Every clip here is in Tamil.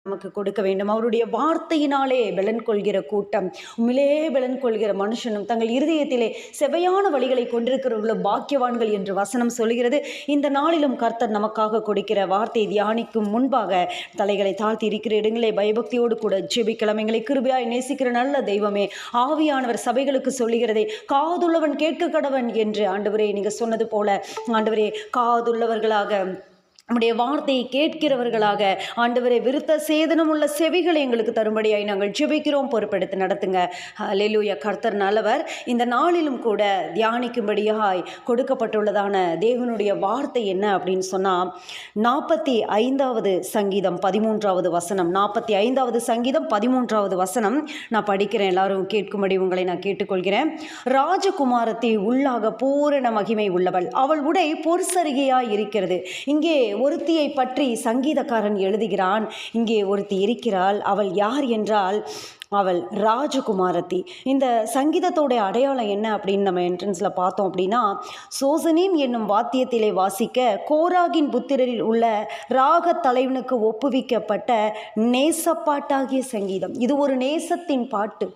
நமக்கு கொடுக்க வேண்டும். அவருடைய வார்த்தையினாலே பலன் கொள்கிற கூட்டம், உண்மையிலே பலன் கொள்கிற மனுஷனும் தங்கள் இருதயத்திலே செவையான வழிகளை கொண்டிருக்கிறவர்களும் பாக்கியவான்கள் என்று வசனம் சொல்கிறது. இந்த நாளிலும் கர்த்தர் நமக்காக கொடுக்கிற வார்த்தை தியானிக்கும் முன்பாக தலைகளை தாழ்த்தி இருக்கிற இடங்களே பயபக்தியோடு கூட ஜெபிக்கலாம். எங்களை கிருபையாய் நேசிக்கிற நல்ல தெய்வமே, ஆவியானவர் சபைகளுக்கு சொல்லுகிறதை காதுள்ளவன் கேட்க கடவன் என்று ஆண்டவரே நீங்க சொன்னது போல ஆண்டவரே, காதுள்ளவர்களாக நம்முடைய வார்த்தையை கேட்கிறவர்களாக ஆண்டவரை விருத்த சேதனம் உள்ள செவிகளை எங்களுக்கு தரும்படியாய் நாங்கள் ஜெபிக்கிறோம். பொறுப்பெடுத்து நடத்துங்க. அல்லேலூயா. கர்த்தர் நல்லவர். இந்த நாளிலும் கூட தியானிக்கும்படியாய் கொடுக்கப்பட்டுள்ளதான தேவனுடைய வார்த்தை என்ன அப்படின்னு சொன்னால் 45வது சங்கீதம் 13வது வசனம். 45வது சங்கீதம் 13வது வசனம் நான் படிக்கிறேன். எல்லாரும் கேட்கும்படி உங்களை நான் கேட்டுக்கொள்கிறேன். ராஜகுமாரத்தை உள்ளாக பூரண மகிமை உள்ளவள், அவள் உடை பொற்சரிகையாய் இருக்கிறது. இங்கே ஒருத்தியை பற்றி சங்கீதக்காரன் எழுதுகிறான். இங்கே ஒருத்தி இருக்கிறாள். அவள் யார் என்றால் அவள் ராஜகுமாரத்தி. இந்த சங்கீதத்தோடைய அடையாளம் என்ன அப்படின்னு நம்ம என்ட்ரன்ஸில் பார்த்தோம் அப்படின்னா, சோசனீம் என்னும் வாத்தியத்திலே வாசிக்க கோராகின் புத்திரரில் உள்ள ராக தலைவனுக்கு ஒப்புவிக்கப்பட்ட நேசப்பாட்டாகிய சங்கீதம். இது ஒரு நேசத்தின் பாட்டு.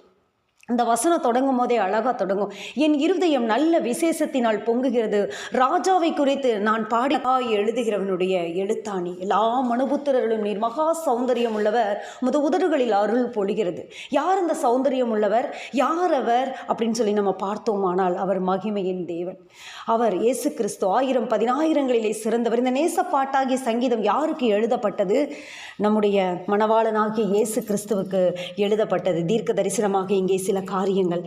இந்த வசனம் தொடங்கும் போதே அழகாக தொடங்கும். என் இருதயம் நல்ல விசேஷத்தினால் பொங்குகிறது, ராஜாவை குறித்து நான் பாடி எழுதுகிறவனுடைய எழுத்தாணி. எல்லா மனுபுத்திரர்களும் நீர் மகா சௌந்தரியம் உள்ளவர், உதடுகளில் அருள் பொழிகிறது. யார் அந்த சௌந்தரியம் உள்ளவர்? யார் அவர் அப்படின்னு சொல்லி நம்ம பார்த்தோமானால் அவர் மகிமையின் தேவன். அவர் இயேசு கிறிஸ்து. 1000 10,000ங்களிலே சிறந்தவர். இந்த நேசப்பாட்டாகிய சங்கீதம் யாருக்கு எழுதப்பட்டது? நம்முடைய மணவாளனாகிய இயேசு கிறிஸ்துவுக்கு எழுதப்பட்டது. தீர்க்க தரிசனமாக இங்கே சில காரியங்கள்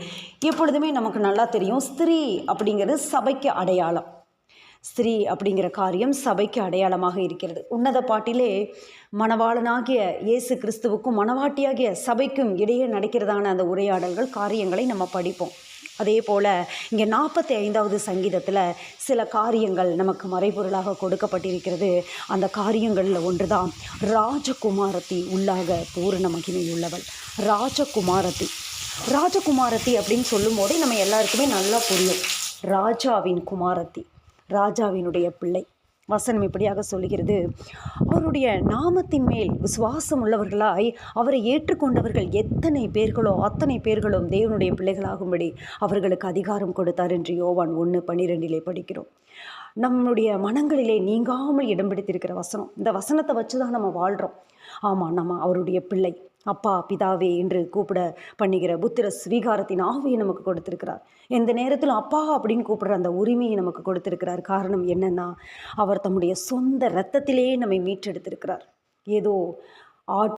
எப்பொழுதுமே நமக்கு நல்லா தெரியும். ஸ்திரீ அப்படிங்கிறது சபைக்கு அடையாளம். ஸ்திரீ அப்படிங்கிற காரியம் சபைக்கு அடையாளமாக இருக்கிறது. உன்னத பாட்டிலே மணவாளனாகிய இயேசு கிறிஸ்துவுக்கும் மணவாட்டியாகிய சபைக்கும் இடையே நடக்கிறதான அந்த உரையாடல்கள், காரியங்களை நம்ம படிப்போம். அதே போல் இங்கே 45வது சங்கீதத்தில் சில காரியங்கள் நமக்கு மறைபொருளாக கொடுக்கப்பட்டிருக்கிறது. அந்த காரியங்களில் ஒன்று தான் ராஜகுமாரத்தி உள்ளாக பூரண மகிமை உள்ளவள். ராஜகுமாரத்தி ராஜகுமாரத்தி அப்படின்னு சொல்லும் போதே நம்ம எல்லாருக்குமே நல்லா புரியும். ராஜாவின் குமாரத்தி, ராஜாவினுடைய பிள்ளை. வசனம் இப்படியாக சொல்லுகிறது, அவருடைய நாமத்தின் மேல் விசுவாசம் உள்ளவர்களாய் அவரை ஏற்றுக்கொண்டவர்கள் எத்தனை பேர்களோ அத்தனை பேர்களும் தேவனுடைய பிள்ளைகளாகும்படி அவர்களுக்கு அதிகாரம் கொடுத்தார் என்று யோவான் 1:12 படிக்கிறோம். நம்முடைய மனங்களிலே நீங்காமல் இடம் பிடித்திருக்கிற வசனம். இந்த வசனத்தை வச்சு தான் நம்ம வாழ்கிறோம். ஆமாம், நம்ம அவருடைய பிள்ளை. அப்பா பிதாவே என்று கூப்பிட பண்ணுகிற புத்திர ஸ்வீகாரத்தின் ஆவியை நமக்கு கொடுத்திருக்கிறார். எந்த நேரத்திலும் அப்பா அப்படின்னு கூப்பிடுற அந்த உரிமையை நமக்கு கொடுத்திருக்கிறார். காரணம் என்னன்னா, அவர் தம்முடைய சொந்த இரத்தத்திலே நம்மை மீட்டெடுத்திருக்கிறார். ஏதோ